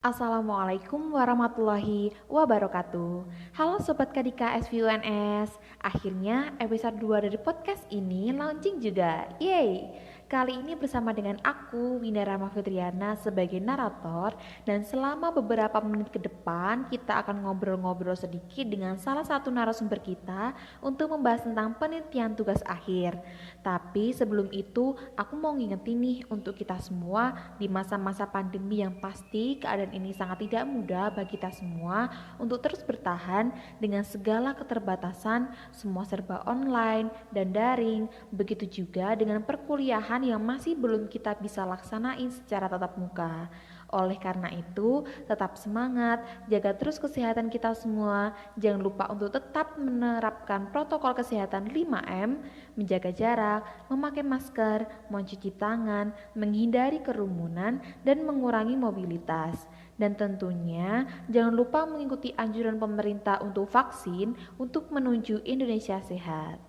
Assalamualaikum warahmatullahi wabarakatuh. Halo Sobat Kadika SVUNS. Akhirnya episode 2 dari podcast ini launching juga. Yeay! Kali ini bersama dengan aku, Winda Rahma Fitriana sebagai narator. Dan selama beberapa menit ke depan kita akan ngobrol-ngobrol sedikit dengan salah satu narasumber kita untuk membahas tentang penelitian tugas akhir. Tapi sebelum itu aku mau ngingetin nih untuk kita semua di masa-masa pandemi yang pasti keadaan ini sangat tidak mudah bagi kita semua untuk terus bertahan dengan segala keterbatasan, semua serba online dan daring, begitu juga dengan perkuliahan yang masih belum kita bisa laksanain secara tatap muka. Oleh karena itu, tetap semangat, jaga terus kesehatan kita semua, jangan lupa untuk tetap menerapkan protokol kesehatan 5M, menjaga jarak, memakai masker, mencuci tangan, menghindari kerumunan, dan mengurangi mobilitas. Dan tentunya jangan lupa mengikuti anjuran pemerintah untuk vaksin untuk menuju Indonesia sehat.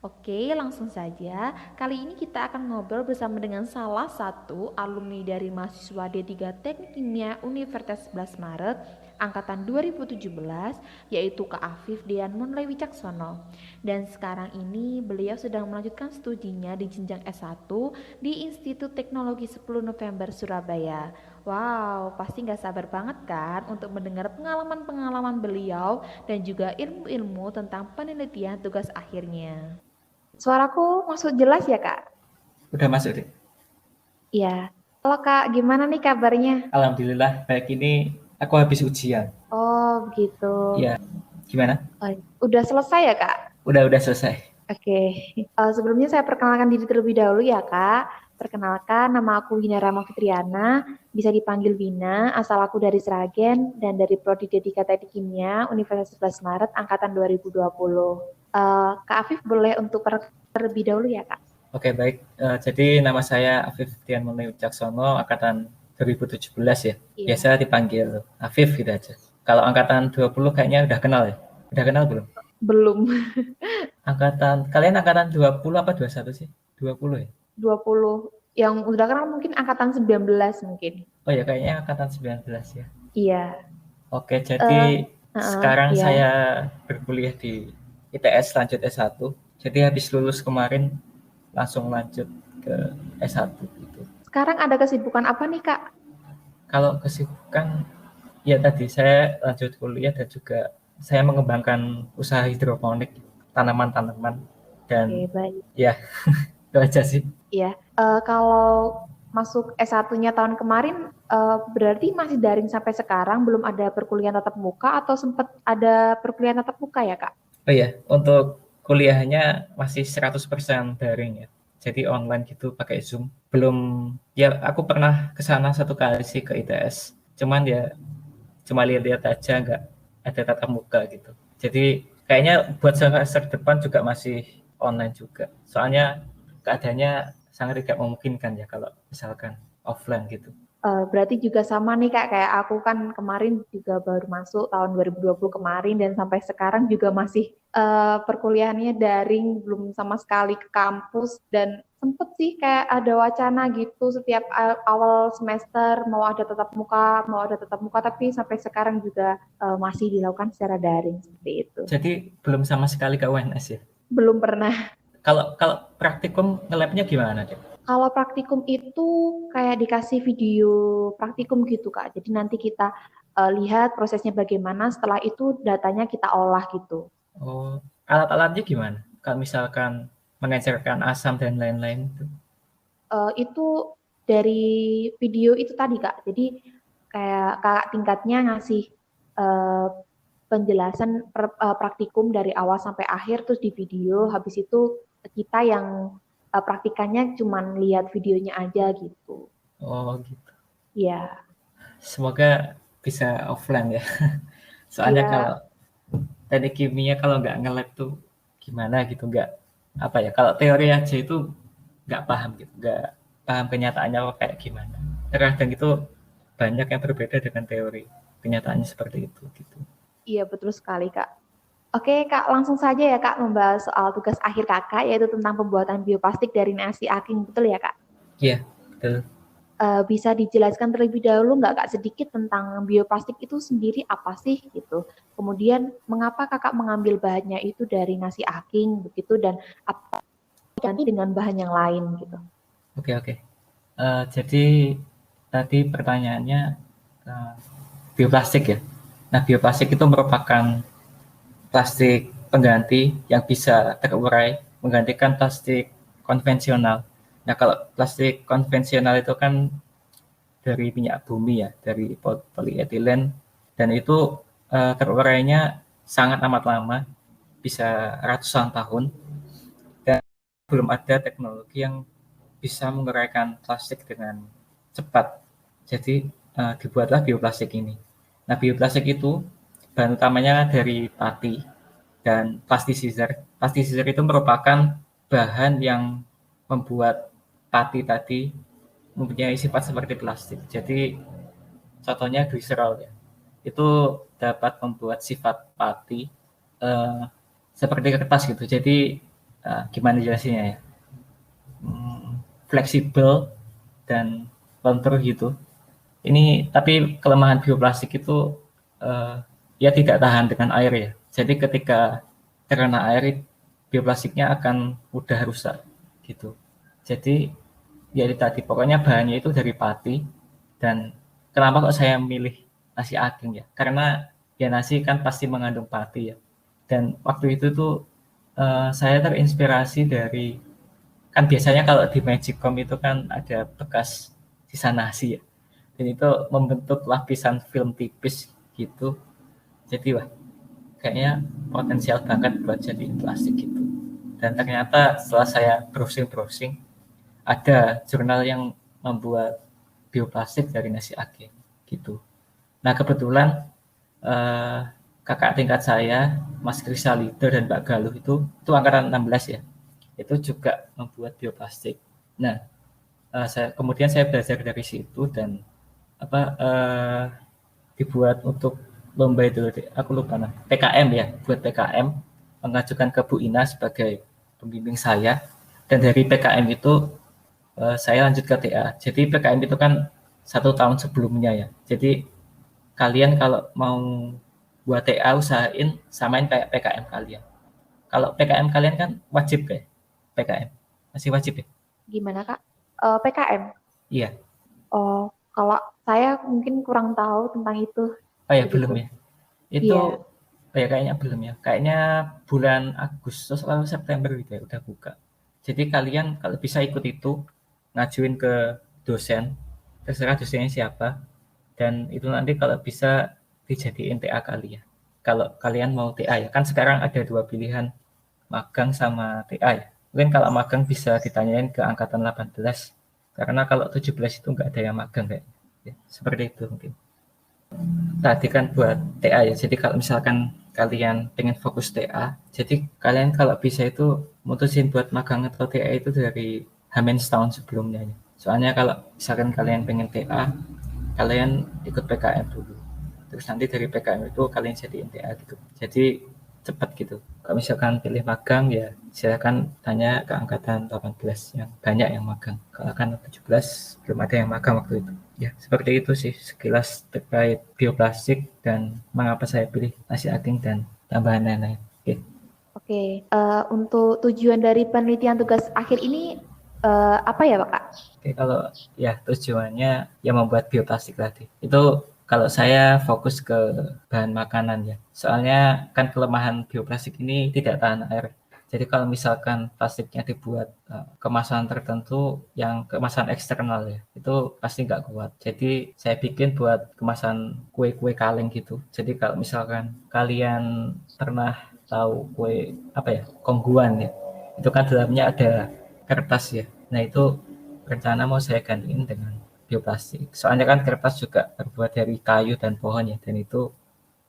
Oke, langsung saja. Kali ini kita akan ngobrol bersama dengan salah satu alumni dari mahasiswa D3 Teknik Kimia Universitas 11 Maret angkatan 2017, yaitu Kak Afif Dian Munlai Wicaksono. Dan sekarang ini beliau sedang melanjutkan studinya di jenjang S1 di Institut Teknologi 10 November Surabaya. Wow, pasti nggak sabar banget kan untuk mendengar pengalaman-pengalaman beliau dan juga ilmu-ilmu tentang penelitian tugas akhirnya. Suaraku masuk jelas ya, Kak? Udah masuk deh. Iya. Halo, Kak. Gimana nih kabarnya? Alhamdulillah baik, ini aku habis ujian. Oh, begitu. Ya, gimana? Oh, udah selesai ya, Kak? Udah selesai. Oke. Sebelumnya saya perkenalkan diri terlebih dahulu ya, Kak. Perkenalkan, nama aku Wina Rama Fitriana, bisa dipanggil Wina, asal aku dari Sragen dan dari Prodi D3 Teknik Kimia Universitas 11 Maret angkatan 2020. Kak Afif boleh untuk terlebih dahulu ya, Kak? Oke, baik. Jadi nama saya Afif Dian Munlai Wicaksono, angkatan 2017 ya. Iya. Biasa dipanggil Afif gitu aja. Kalau angkatan 20 kayaknya udah kenal ya? Udah kenal belum? Belum. Kalian angkatan 20 apa 21 sih? 20 ya? 20. Yang udah kenal mungkin angkatan 19 mungkin. Oh ya, kayaknya angkatan 19 ya. Iya. Oke, Eh, jadi sekarang iya. saya berkuliah di ITS lanjut S1. Jadi habis lulus kemarin langsung lanjut ke S1 gitu. Sekarang ada kesibukan apa nih, Kak? Kalau kesibukan, ya tadi saya lanjut kuliah dan juga saya mengembangkan usaha hidroponik, tanaman-tanaman, dan Oke, baik. ya itu aja sih. Iya. Kalau masuk S1-nya tahun kemarin, berarti masih daring sampai sekarang, belum ada perkuliahan tatap muka atau sempat ada perkuliahan tatap muka ya, Kak? Oh iya, untuk kuliahnya masih 100% daring ya. Jadi online gitu pakai Zoom. Belum, ya aku pernah ke sana satu kali sih ke ITS. Cuman ya cuma lihat-lihat aja, nggak ada tatap muka gitu. Jadi kayaknya buat semester depan juga masih online juga. Soalnya keadaannya sangat tidak memungkinkan ya kalau misalkan offline gitu. Berarti juga sama nih Kak, kayak aku kan kemarin juga baru masuk tahun 2020 kemarin dan sampai sekarang juga masih perkuliahannya daring, belum sama sekali ke kampus dan sempet sih kayak ada wacana gitu setiap awal semester mau ada tatap muka tapi sampai sekarang juga masih dilakukan secara daring seperti itu. Jadi belum sama sekali ke UNS ya. Belum pernah. Kalau kalau praktikum nge-lab-nya gimana deh? Kalau praktikum itu kayak dikasih video praktikum gitu Kak. Jadi nanti kita lihat prosesnya bagaimana, setelah itu datanya kita olah gitu. Oh, alat-alatnya gimana? Kalau misalkan mengecerkan asam dan lain-lain itu. Itu dari video itu tadi Kak. Jadi kayak kakak tingkatnya ngasih uh, penjelasan praktikum dari awal sampai akhir terus di video. Habis itu kita yang praktikannya cuman lihat videonya aja gitu. Oh gitu. Iya, Semoga bisa offline ya. Soalnya iya. kalau teknik kimia kalau nggak nge-lab tuh gimana gitu, nggak apa ya, kalau teori aja itu nggak paham gitu, nggak paham kenyataannya apa kayak gimana. Terkadang itu banyak yang berbeda dengan teori, kenyataannya seperti itu gitu. Iya, betul sekali, Kak. Oke, Kak, langsung saja ya, Kak, membahas soal tugas akhir Kakak, yaitu tentang pembuatan bioplastik dari nasi aking, betul ya, Kak? Iya, betul. bisa dijelaskan terlebih dahulu nggak Kak sedikit tentang bioplastik itu sendiri apa sih gitu. Kemudian mengapa Kakak mengambil bahannya itu dari nasi aking begitu dan apa ganti dengan bahan yang lain gitu. Oke, oke. Jadi tadi pertanyaannya eh, bioplastik ya. Nah, bioplastik itu merupakan plastik pengganti yang bisa terurai menggantikan plastik konvensional. Nah, kalau plastik konvensional itu kan dari minyak bumi ya, dari polietilen, dan itu terurainya sangat amat lama, bisa ratusan tahun, dan belum ada teknologi yang bisa menguraikan plastik dengan cepat. Jadi dibuatlah bioplastik ini. Nah, bioplastik itu bahan utamanya dari pati dan plasticizer. Plasticizer itu merupakan bahan yang membuat pati tadi mempunyai sifat seperti plastik. Jadi contohnya glycerol ya. Itu dapat membuat sifat pati eh, seperti kertas gitu. Jadi gimana jelasinnya ya? Fleksibel dan lentur gitu. Ini tapi kelemahan bioplastik itu eh, ya tidak tahan dengan air ya. Jadi ketika terkena air bioplastiknya akan mudah rusak gitu. Jadi ya tadi pokoknya bahannya itu dari pati. Dan kenapa kok saya milih nasi aking ya? Karena ya nasi kan pasti mengandung pati ya. Dan waktu itu tuh saya terinspirasi dari kan biasanya kalau di Magicom itu kan ada bekas sisa nasi ya. Dan itu membentuk lapisan film tipis gitu. Jadi wah kayaknya potensial banget buat jadi plastik gitu. Dan ternyata setelah saya browsing-browsing ada jurnal yang membuat bioplastik dari nasi aking gitu. Nah kebetulan eh, kakak tingkat saya Mas Krisalido dan Mbak Galuh itu angkatan 16 ya, itu juga membuat bioplastik. Nah kemudian saya belajar dari situ dan apa dibuat untuk lomba itu, aku lupa nah PKM ya, buat PKM mengajukan ke Bu Ina sebagai pembimbing saya, dan dari PKM itu saya lanjut ke TA. Jadi PKM itu kan 1 tahun sebelumnya ya. Jadi kalian kalau mau buat TA usahain samain kayak PKM kalian. Kalau PKM kalian kan wajib kayak PKM, masih wajib ya? Gimana Kak? PKM. Iya. Oh, kalau saya mungkin kurang tahu tentang itu Oh ya begitu. belum ya. Itu Iya. oh ya kayaknya belum ya. Kayaknya bulan Agustus atau September gitu ya udah buka. Jadi kalian kalau bisa ikut itu, ngajuin ke dosen, terserah dosennya siapa, dan itu nanti kalau bisa dijadiin TA kalian. Kalau kalian mau TA ya, kan sekarang ada 2 pilihan, magang sama TA ya. Mungkin kalau magang bisa ditanyain ke angkatan 18, karena kalau 17 itu nggak ada yang magang kayak. Ya, seperti itu mungkin. Tadi kan buat TA ya, jadi kalau misalkan kalian pengen fokus TA, jadi kalian kalau bisa itu mutusin buat magang atau TA itu dari Hamin setahun sebelumnya ya. Soalnya kalau misalkan kalian pengen TA, kalian ikut PKM dulu, terus nanti dari PKM itu kalian jadiin TA gitu, jadi cepat gitu. Kalau misalkan pilih magang ya silakan tanya ke angkatan 18 yang banyak yang magang. Kalau kan 17 belum ada yang magang waktu itu. Ya seperti itu sih sekilas terkait bioplastik dan mengapa saya pilih nasi aking dan tambahan lain-lain. Oke. Oke. Untuk tujuan dari penelitian tugas akhir ini apa ya Pak Kak? Oke, kalau ya tujuannya ya membuat bioplastik tadi. Itu kalau saya fokus ke bahan makanan ya. Soalnya kan kelemahan bioplastik ini tidak tahan air. Jadi kalau misalkan plastiknya dibuat kemasan tertentu yang kemasan eksternal ya, itu pasti nggak kuat. Jadi saya bikin buat kemasan kue-kue kaleng gitu. Jadi kalau misalkan kalian pernah tahu kue apa ya, kongguan ya, itu kan dalamnya ada kertas ya. Nah itu rencana mau saya gantiin dengan bioplastik. Soalnya kan kertas juga terbuat dari kayu dan pohon ya, dan itu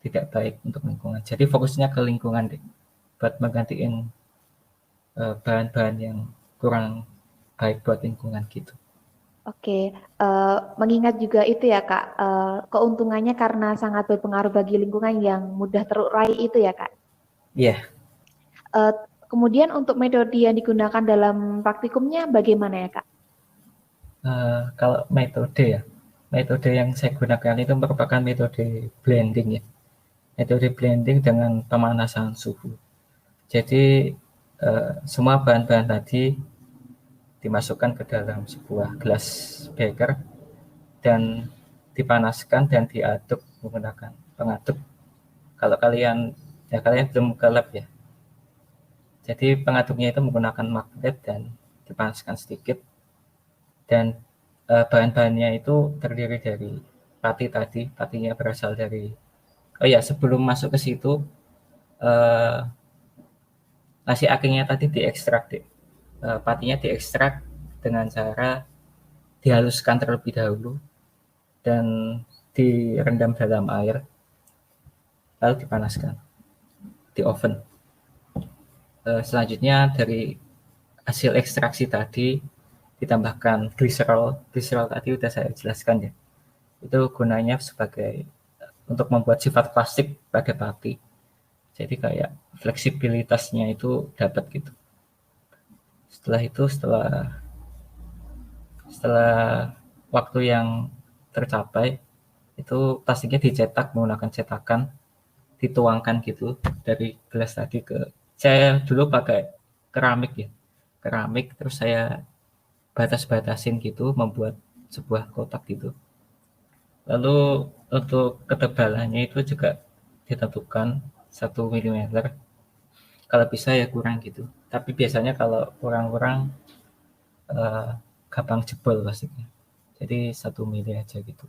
tidak baik untuk lingkungan. Jadi fokusnya ke lingkungan deh, buat menggantiin bahan-bahan yang kurang baik buat lingkungan gitu. Oke, mengingat juga itu ya Kak, keuntungannya karena sangat berpengaruh bagi lingkungan yang mudah terurai itu ya Kak. Iya, yeah. Kemudian untuk metode yang digunakan dalam praktikumnya bagaimana ya Kak? Kalau metode yang saya gunakan itu merupakan metode blending ya. Metode blending dengan pemanasan suhu. Jadi semua bahan-bahan tadi dimasukkan ke dalam sebuah gelas beker dan dipanaskan dan diaduk menggunakan pengaduk. Kalau kalian belum ke lab ya. Jadi pengaduknya itu menggunakan magnet dan dipanaskan sedikit dan bahan-bahannya itu terdiri dari pati tadi, patinya berasal dari. Oh ya, sebelum masuk ke situ nasi akingnya tadi diekstrak deh. Patinya diekstrak dengan cara dihaluskan terlebih dahulu dan direndam dalam air lalu dipanaskan di oven. Selanjutnya dari hasil ekstraksi tadi ditambahkan gliserol. Gliserol tadi sudah saya jelaskan ya. Itu gunanya sebagai untuk membuat sifat plastik pada pati. Jadi kayak fleksibilitasnya itu dapat gitu. Setelah itu setelah waktu yang tercapai itu plastiknya dicetak menggunakan cetakan, dituangkan gitu dari gelas tadi ke, saya dulu pakai keramik ya, keramik terus saya batas-batasin gitu membuat sebuah kotak gitu. Lalu untuk ketebalannya itu juga ditentukan 1 mm, kalau bisa ya kurang gitu, tapi biasanya kalau kurang-kurang eh, gampang jebol plastiknya, jadi 1 mm aja gitu.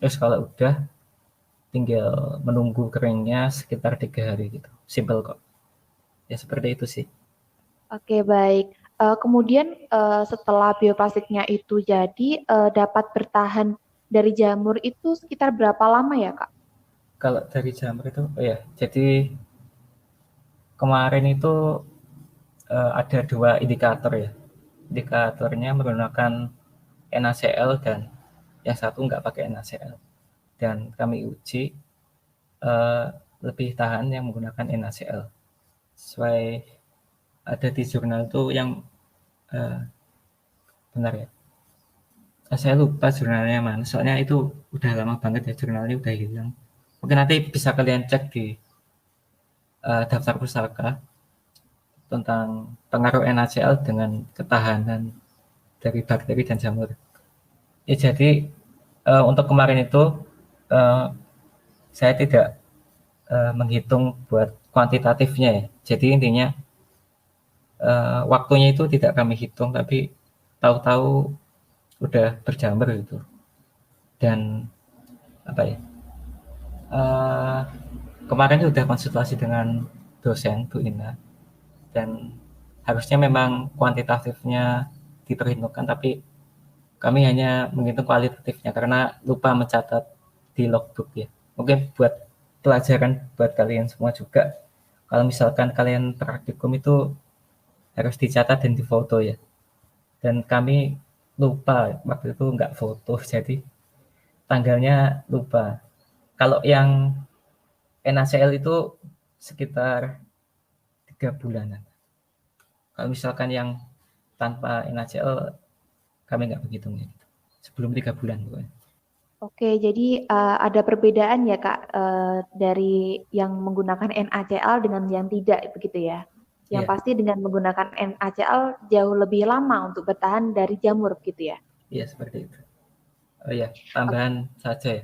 Terus kalau udah tinggal menunggu keringnya sekitar 3 hari gitu, simple kok ya, seperti itu sih. Oke, baik. Kemudian setelah bioplastiknya itu jadi dapat bertahan dari jamur itu sekitar berapa lama ya, Kak? Kalau dari jamur itu oh ya, jadi kemarin itu ada 2 indikator ya, indikatornya menggunakan NaCl dan yang satu nggak pakai NaCl, dan kami uji eh, lebih tahan yang menggunakan NaCl sesuai ada di jurnal itu yang eh, benar ya. Saya lupa jurnalnya mana, soalnya itu udah lama banget ya, jurnalnya udah hilang. Mungkin nanti bisa kalian cek di daftar pustaka tentang pengaruh NaCl dengan ketahanan dari bakteri dan jamur. Ya, jadi untuk kemarin itu eh, saya tidak menghitung buat kuantitatifnya ya. Jadi intinya waktunya itu tidak kami hitung, tapi tahu-tahu udah berjamur gitu. Dan apa ya? Uh, Kemarin sudah konsultasi dengan dosen Bu Ina, dan harusnya memang kuantitatifnya diperhitungkan, tapi kami hanya menghitung kualitatifnya karena lupa mencatat di logbook ya. Mungkin buat pelajaran buat kalian semua juga. Kalau misalkan kalian praktikum itu harus dicatat dan difoto ya. Dan kami lupa waktu itu nggak foto, jadi tanggalnya lupa. Kalau yang NaCl itu sekitar 3 bulanan. Kalau misalkan yang tanpa NaCl kami nggak begitu gitu. Sebelum 3 bulan pokoknya. Oke, jadi ada perbedaan ya, Kak, dari yang menggunakan NaCl dengan yang tidak, begitu ya? Yang Iya, pasti dengan menggunakan NaCl jauh lebih lama untuk bertahan dari jamur, gitu ya? iya seperti itu. Oh iya, tambahan saja ya.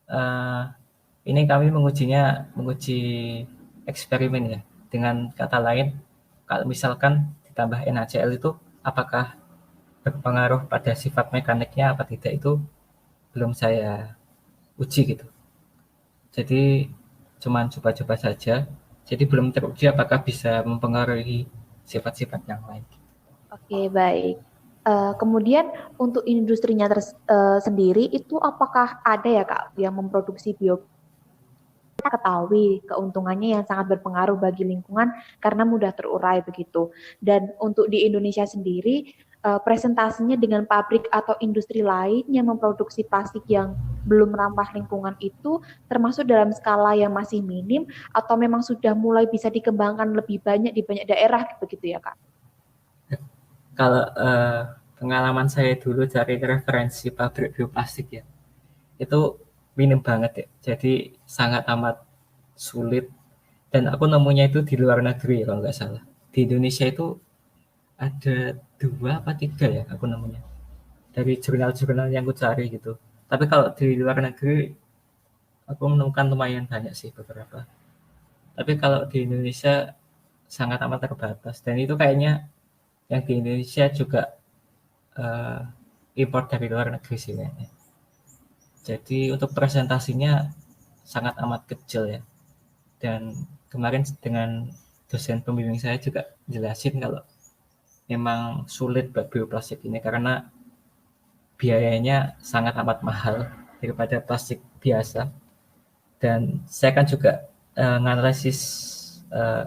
Uh, ini kami menguji eksperimen ya. Dengan kata lain, kalau misalkan ditambah NaCl itu apakah berpengaruh pada sifat mekaniknya apa tidak, itu belum saya uji gitu. Jadi cuman coba-coba saja. Jadi belum teruji apakah bisa mempengaruhi sifat-sifat yang lain. Oke, baik. Kemudian untuk industrinya sendiri itu apakah ada ya, Kak, yang memproduksi kita ketahui keuntungannya yang sangat berpengaruh bagi lingkungan karena mudah terurai begitu. Dan untuk di Indonesia sendiri, presentasinya dengan pabrik atau industri lain yang memproduksi plastik yang belum ramah lingkungan itu termasuk dalam skala yang masih minim atau memang sudah mulai bisa dikembangkan lebih banyak di banyak daerah begitu ya, Kak? Kalau pengalaman saya dulu cari referensi pabrik bioplastik ya, itu minim banget ya. Jadi sangat amat sulit dan aku nemunya itu di luar negeri kalau nggak salah. Di Indonesia itu ada 2 apa 3 ya aku nemunya. Dari jurnal-jurnal yang aku cari gitu. Tapi kalau di luar negeri aku menemukan lumayan banyak sih beberapa. Tapi kalau di Indonesia sangat amat terbatas dan itu kayaknya yang di Indonesia juga eh, import dari luar negeri sih kayaknya. Jadi untuk presentasinya sangat amat kecil ya. Dan kemarin dengan dosen pembimbing saya juga jelasin kalau memang sulit buat bioplastik ini karena biayanya sangat amat mahal daripada plastik biasa. Dan saya kan juga nganalisis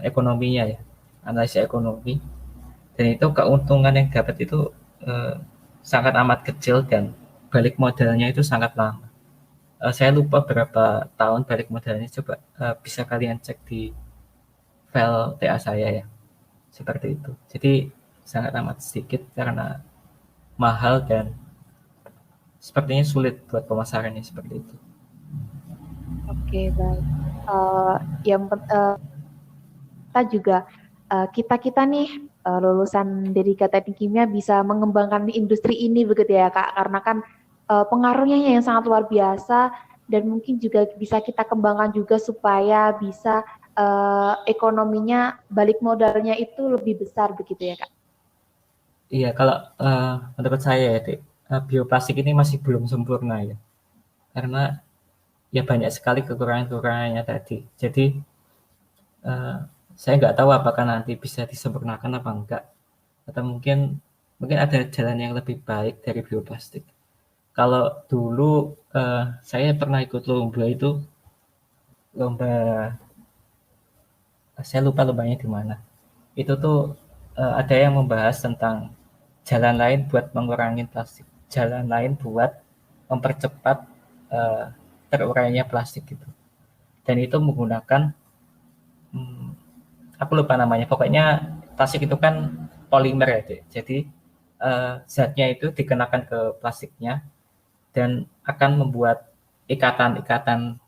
ekonominya ya, analisis ekonomi. Dan itu keuntungan yang dapat itu eh, sangat amat kecil dan balik modalnya itu sangat lama. Saya lupa berapa tahun balik modalnya, coba bisa kalian cek di file TA saya ya, seperti itu. Jadi sangat amat sedikit karena mahal dan sepertinya sulit buat pemasarannya seperti itu. Oke, baik. Eh, yang kita juga kita nih lulusan dari teknik kimia bisa mengembangkan industri ini begitu ya Kak, karena kan pengaruhnya yang sangat luar biasa dan mungkin juga bisa kita kembangkan juga supaya bisa ekonominya balik modalnya itu lebih besar begitu ya Kak. Iya, kalau menurut saya ya, Dek, bioplastik ini masih belum sempurna ya, karena ya banyak sekali kekurangan-kekurangannya tadi. Jadi eh, saya nggak tahu apakah nanti bisa disempurnakan apa enggak, atau mungkin ada jalan yang lebih baik dari bioplastik. Kalau dulu saya pernah ikut lomba itu, lomba saya lupa lombanya di mana. Itu tuh ada yang membahas tentang jalan lain buat mengurangi plastik, jalan lain buat mempercepat eh, terurainya plastik gitu. Dan itu menggunakan hmm, aku lupa namanya. Pokoknya plastik itu kan polimer ya, Dek. Jadi zatnya itu dikenakan ke plastiknya dan akan membuat ikatan-ikatan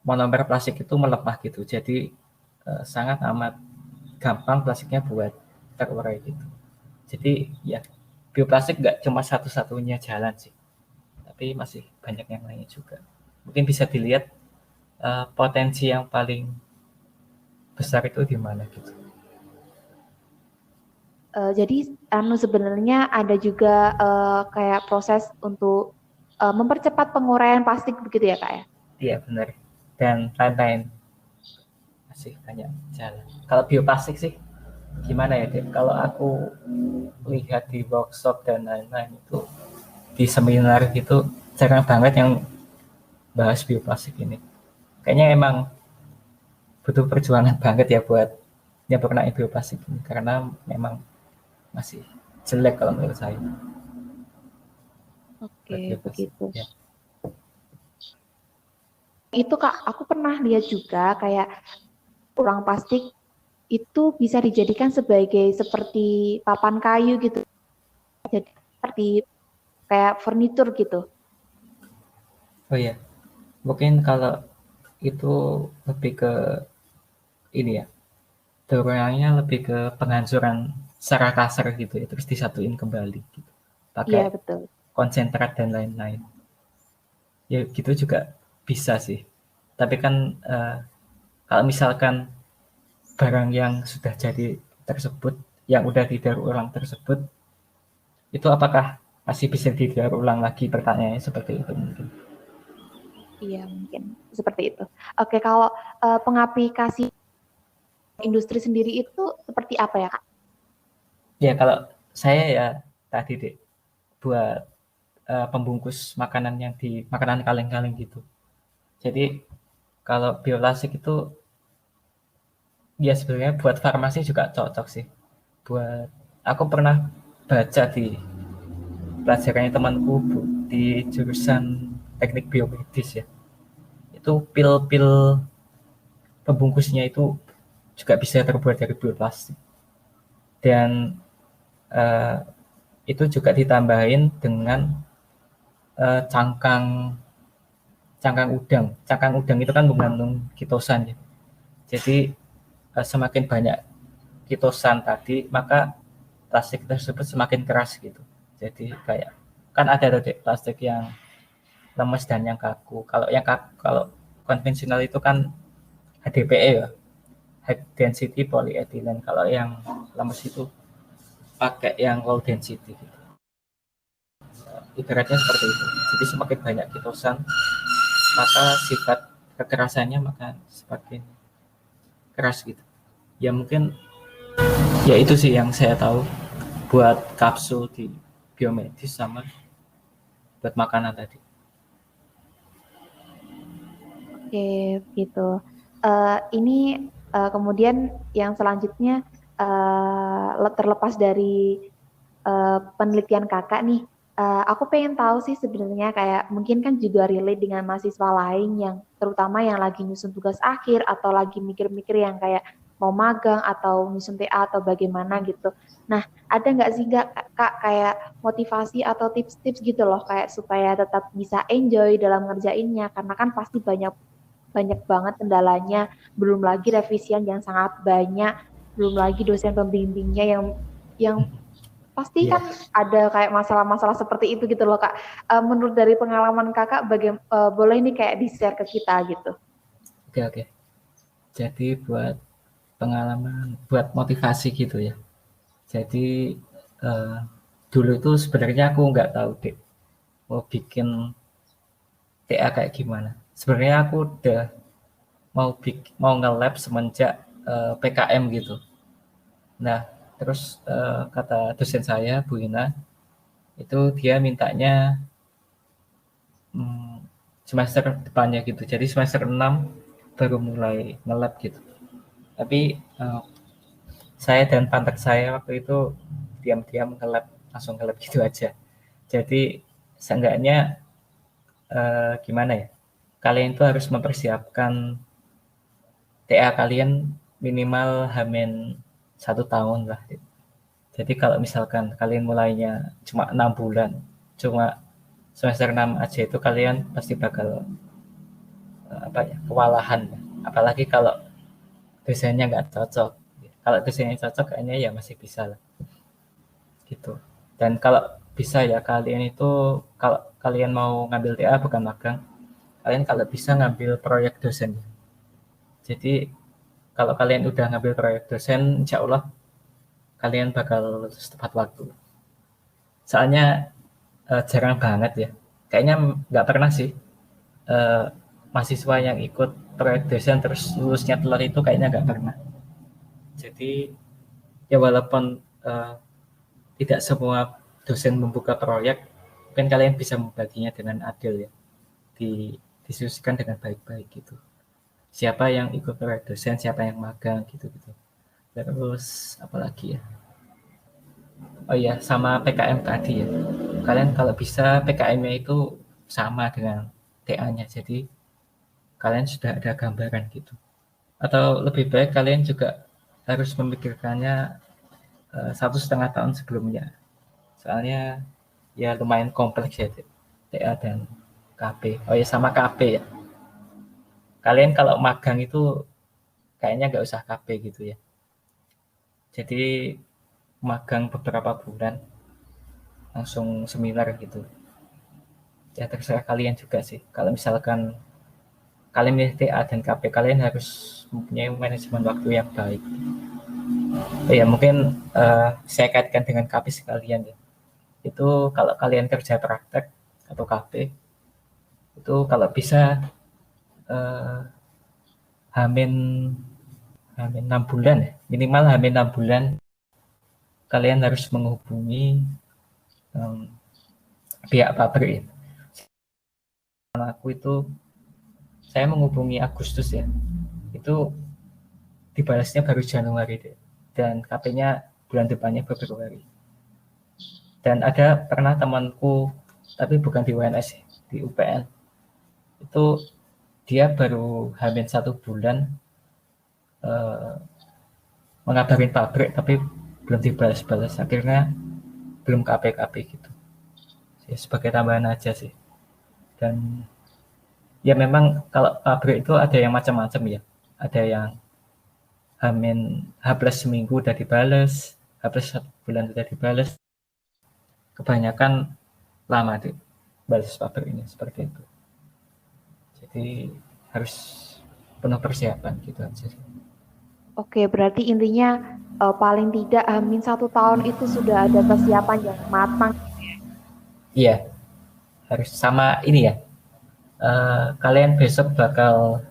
monomer plastik itu melemah gitu. Jadi sangat amat gampang plastiknya buat terurai gitu. Jadi ya bioplastik nggak cuma satu-satunya jalan sih, tapi masih banyak yang lainnya juga. Mungkin bisa dilihat potensi yang paling besar itu di mana gitu. Jadi sebenarnya ada juga kayak proses untuk mempercepat penguraian plastik begitu ya Kak ya? Iya benar. Dan lain-lain masih banyak jalan. Kalau bioplastik sih gimana ya, Dek? Kalau aku lihat di workshop dan lain-lain itu di seminar gitu jarang banget yang bahas bioplastik ini. Kayaknya emang butuh perjuangan banget ya buat nyempurnain bioplastik ini karena memang masih jelek kalau menurut saya buat Oke, bioplastik. begitu. Ya. Itu Kak, aku pernah lihat juga kayak urang plastik itu bisa dijadikan sebagai seperti papan kayu gitu. Jadi seperti kayak furnitur gitu. Oh iya, mungkin kalau itu lebih ke ini ya, teorianya lebih ke penghancuran secara kasar gitu ya, terus disatuin kembali gitu, pakai Iya, betul. konsentrat dan lain-lain. Ya gitu juga bisa sih. Tapi kan kalau misalkan barang yang sudah jadi tersebut, yang udah didaur ulang tersebut, itu apakah masih bisa didaur ulang lagi? Pertanyaannya seperti itu mungkin. Iya, mungkin seperti itu. Oke, kalau pengaplikasi industri sendiri itu seperti apa ya, Kak? Ya kalau saya ya tadi deh buat pembungkus makanan yang di makanan kaleng-kaleng gitu. Jadi kalau bioplastik itu ya sebenarnya buat farmasi juga cocok sih. Buat aku pernah baca di pelajarannya temanku Bu, di jurusan teknik biomedis ya. Itu pil-pil pembungkusnya itu juga bisa terbuat dari bioplastik. Dan eh, itu juga ditambahin dengan cangkang udang. Cangkang udang itu kan mengandung kitosan ya. Jadi semakin banyak kitosan tadi, maka plastik tersebut semakin keras gitu. Jadi kayak kan ada tuh plastik yang lemes dan yang kaku. Kalau konvensional itu kan HDPE ya, high density polyethylene. Kalau yang lemes itu pakai yang low density gitu. Ibaratnya seperti itu. Jadi semakin banyak kitosan, maka sifat kekerasannya maka semakin keras gitu. Ya mungkin ya itu sih yang saya tahu buat kapsul di biomedis sama buat makanan tadi. Oke, gitu. Ini kemudian yang selanjutnya terlepas dari penelitian kakak nih, aku pengen tahu sih sebenarnya kayak mungkin kan juga relate dengan mahasiswa lain yang terutama yang lagi nyusun tugas akhir atau lagi mikir-mikir yang kayak mau magang atau nyusun TA atau bagaimana gitu. Nah, ada nggak sih nggak kak kayak motivasi atau tips-tips gitu loh kayak supaya tetap bisa enjoy dalam ngerjainnya karena kan pasti banyak banyak banget kendalanya, belum lagi revisian yang sangat banyak, belum lagi dosen pembimbingnya yang pasti Iya, kan ada kayak masalah-masalah seperti itu gitu loh Kak. Menurut dari pengalaman Kakak, boleh ini kayak di-share ke kita gitu. oke oke. Jadi buat pengalaman, buat motivasi gitu ya. Jadi eh, dulu itu sebenarnya aku nggak tahu deh mau bikin TA kayak gimana. Sebenarnya aku udah mau nge-lab semenjak PKM gitu. Nah, terus kata dosen saya, Bu Ina, itu dia mintanya semester depannya gitu. Jadi semester 6 baru mulai nge-lab gitu. Tapi saya dan pantek saya waktu itu diam-diam nge-lab, langsung nge-lab gitu aja. Jadi seenggaknya gimana ya? Kalian itu harus mempersiapkan TA kalian minimal hamin 1 tahun lah. Jadi kalau misalkan kalian mulainya cuma 6 bulan, cuma semester 6 aja itu kalian pasti bakal apa ya kewalahan. Apalagi kalau desainnya nggak cocok. Kalau desainnya cocok kayaknya ya masih bisa lah gitu. Dan kalau bisa ya kalian itu kalau kalian mau ngambil TA bukan magang, kalian kalau bisa ngambil proyek dosen. Jadi kalau kalian udah ngambil proyek dosen, insya Allah kalian bakal lulus tepat waktu. Soalnya jarang banget ya. Kayaknya nggak pernah sih eh, mahasiswa yang ikut proyek dosen terus lulusnya telat itu kayaknya nggak pernah. Jadi ya walaupun tidak semua dosen membuka proyek, mungkin kalian bisa membaginya dengan adil ya, disusun dengan baik-baik gitu. Siapa yang ikut proyek dosen, siapa yang magang gitu-gitu. Terus apalagi ya? Oh iya, sama PKM tadi ya. Kalian kalau bisa PKM-nya itu sama dengan TA-nya, jadi kalian sudah ada gambaran gitu. Atau lebih baik kalian juga harus memikirkannya 1,5 tahun sebelumnya. Soalnya ya lumayan kompleks ya TA dan KP. Oh ya sama KP ya. Kalian kalau magang itu kayaknya nggak usah KP gitu ya. Jadi magang beberapa bulan langsung seminar gitu. Ya terserah kalian juga sih. Kalau misalkan kalian milih TA dan KP, kalian harus mempunyai manajemen waktu yang baik. Ya mungkin saya kaitkan dengan KP sekalian ya. Itu kalau kalian kerja praktek atau KP, itu kalau bisa eh, hamin hamin 6 bulan ya, minimal hamin 6 bulan kalian harus menghubungi um, pihak pabrik. Aku itu saya menghubungi Agustus ya, itu dibalasnya baru Januari deh. Dan KP-nya bulan depannya Februari. Dan ada pernah temanku, tapi bukan di UNS ya, di UPN, itu dia baru hamil 1 bulan eh, mengabarin pabrik, tapi belum dibalas-balas. Akhirnya belum KP-KP gitu. Ya, sebagai tambahan aja sih. Dan ya memang kalau pabrik itu ada yang macam-macam ya. Ada yang H plus seminggu udah dibales, H plus 1 bulan udah dibales. Kebanyakan lama deh balas pabrik ini seperti itu. Jadi harus penuh persiapan gitu aja sih. Oke, berarti intinya paling tidak Amin 1 tahun itu sudah ada persiapan yang matang. Iya, harus sama ini ya. Kalian besok bakal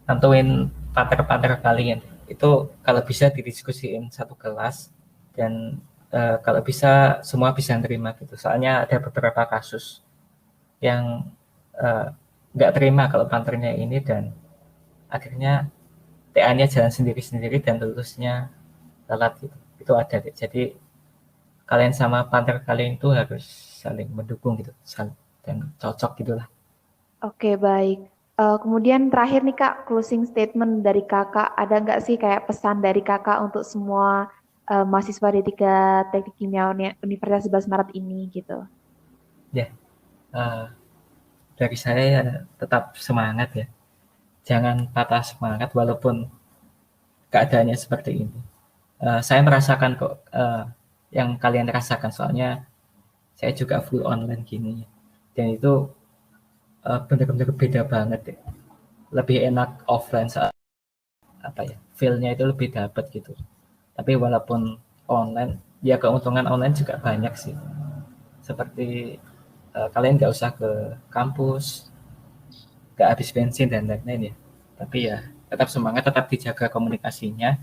tentuin partner-partner kalian. Itu kalau bisa didiskusiin satu kelas dan kalau bisa semua bisa nerima gitu. Soalnya ada beberapa kasus yang nggak terima kalau partnernya ini dan akhirnya TA-nya jalan sendiri-sendiri dan lulusnya telat gitu. Itu ada deh. Jadi kalian sama partner kalian itu harus saling mendukung gitu, saling dan cocok gitulah. Oke, baik. Kemudian terakhir nih Kak, closing statement dari Kakak, ada nggak sih kayak pesan dari Kakak untuk semua mahasiswa D3 Teknik Kimia Universitas 11 Maret ini gitu? Ya, uh, dari saya ya tetap semangat ya. Jangan patah semangat walaupun keadaannya seperti ini. Saya merasakan kok yang kalian rasakan soalnya saya juga full online gini dan itu benar-benar beda banget ya. Lebih enak offline saat apa ya feel-nya itu lebih dapat gitu. Tapi walaupun online ya keuntungan online juga banyak sih. Seperti kalian nggak usah ke kampus, nggak habis bensin dan lain-lain ya. Tapi ya tetap semangat, tetap dijaga komunikasinya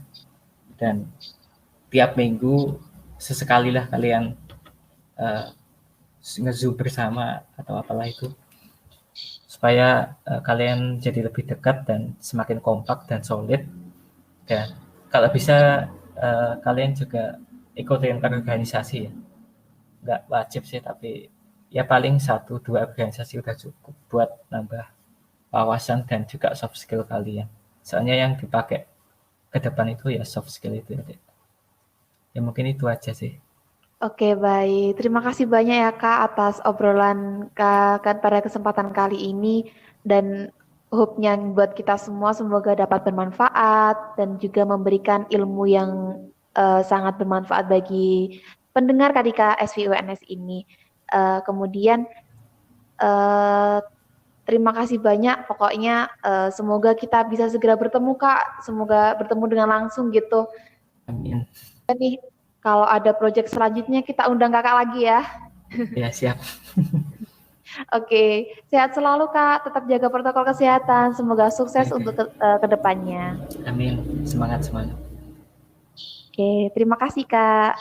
dan tiap minggu sesekali lah kalian uh, nge-zoom bersama atau apalah itu supaya kalian jadi lebih dekat dan semakin kompak dan solid dan kalau bisa kalian juga ikutin organisasi ya nggak wajib sih tapi ya paling 1-2 organisasi udah cukup buat nambah wawasan dan juga soft skill kalian soalnya yang dipakai ke depan itu ya soft skill itu ya mungkin itu aja sih. Oke, baik. Terima kasih banyak ya Kak atas obrolan Kak pada kesempatan kali ini dan hope-nya buat kita semua semoga dapat bermanfaat dan juga memberikan ilmu yang sangat bermanfaat bagi pendengar KDK SVUNS ini. Kemudian uh, terima kasih banyak. Pokoknya semoga kita bisa segera bertemu Kak. Semoga bertemu dengan langsung gitu. Amin. Nih kalau ada proyek selanjutnya kita undang Kakak lagi ya. Ya siap. Oke, sehat selalu Kak. Tetap jaga protokol kesehatan. Semoga sukses untuk ke depannya. Amin. Semangat semangat. Oke, terima kasih Kak.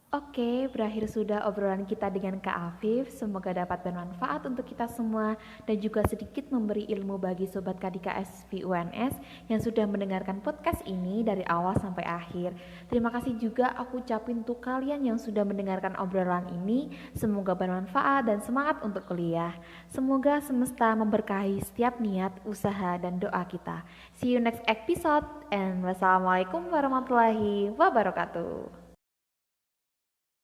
Oke, berakhir sudah obrolan kita dengan Kak Afif. Semoga dapat bermanfaat untuk kita semua dan juga sedikit memberi ilmu bagi Sobat KDKS VUNS yang sudah mendengarkan podcast ini dari awal sampai akhir. Terima kasih juga aku ucapin untuk kalian yang sudah mendengarkan obrolan ini. Semoga bermanfaat dan semangat untuk kuliah. Semoga semesta memberkahi setiap niat, usaha, dan doa kita. See you next episode and wassalamualaikum warahmatullahi wabarakatuh.